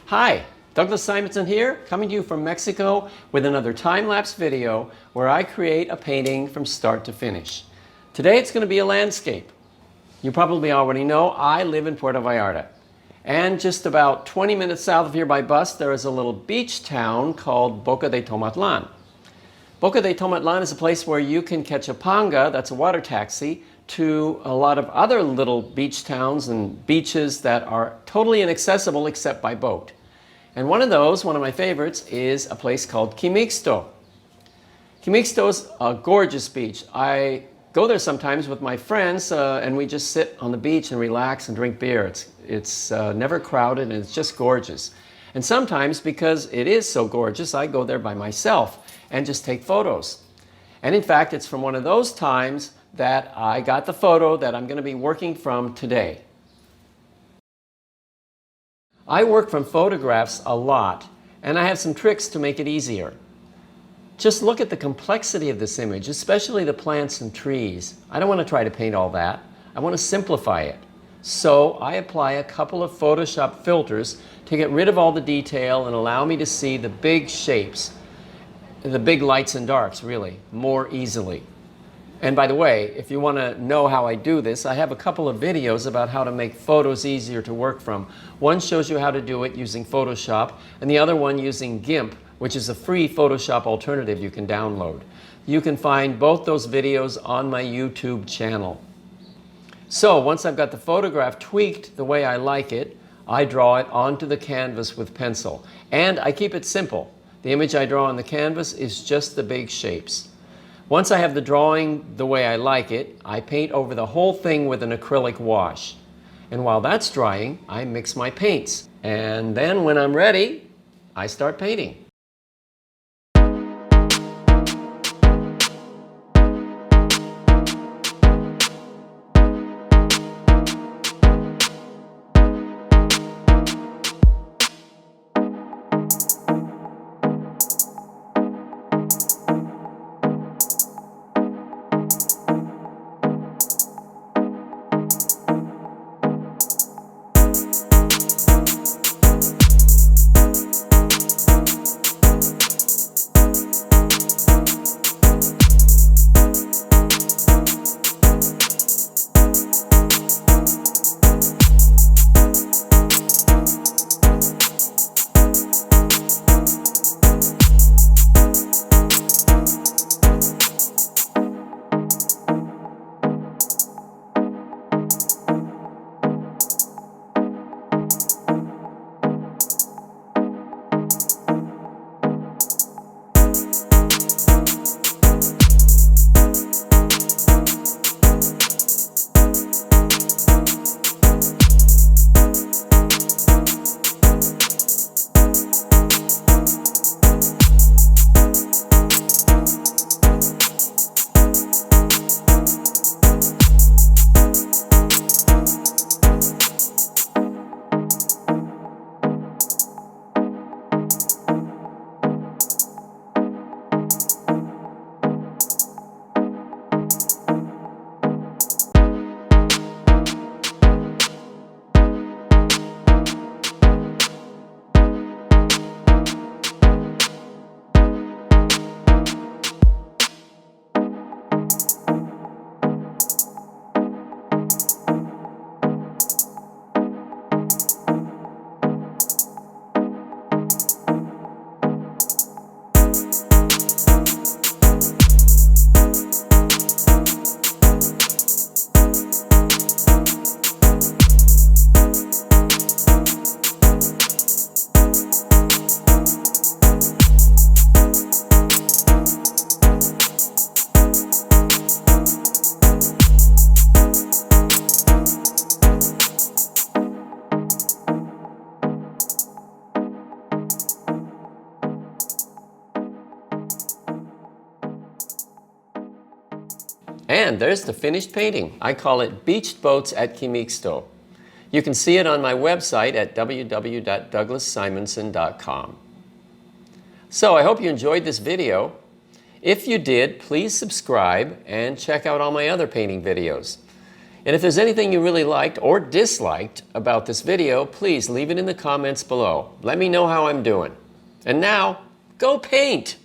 Hi, Douglas Simonson here, coming to you from Mexico with another time-lapse video where I create a painting from start to finish. Today it's going to be a landscape. You probably already know I live in Puerto Vallarta. And just about 20 minutes south of here by bus, there is a little beach town called Boca de Tomatlan. Boca de Tomatlan is a place where you can catch a panga, that's a water taxi, to a lot of other little beach towns and beaches that are totally inaccessible except by boat. And one of those, one of my favorites, is a place called Quimixto. Quimixto is a gorgeous beach. I go there sometimes with my friends and we just sit on the beach and relax and drink beer. It's never crowded and it's just gorgeous. And sometimes, because it is so gorgeous, I go there by myself and just take photos. And in fact, it's from one of those times that I got the photo that I'm going to be working from today. I work from photographs a lot, and I have some tricks to make it easier. Just look at the complexity of this image, especially the plants and trees. I don't want to try to paint all that. I want to simplify it. So I apply a couple of Photoshop filters to get rid of all the detail and allow me to see the big shapes, the big lights and darks, really, more easily. And by the way, if you want to know how I do this, I have a couple of videos about how to make photos easier to work from. One shows you how to do it using Photoshop, and the other one using GIMP, which is a free Photoshop alternative you can download. You can find both those videos on my YouTube channel. So once I've got the photograph tweaked the way I like it, I draw it onto the canvas with pencil. And I keep it simple. The image I draw on the canvas is just the big shapes. Once I have the drawing the way I like it, I paint over the whole thing with an acrylic wash. And while that's drying, I mix my paints. And then when I'm ready, I start painting. And there's the finished painting. I call it Beached Boats at Quimixto. You can see it on my website at www.douglassimonson.com. So I hope you enjoyed this video. If you did, please subscribe and check out all my other painting videos. And if there's anything you really liked or disliked about this video, please leave it in the comments below. Let me know how I'm doing. And now, go paint!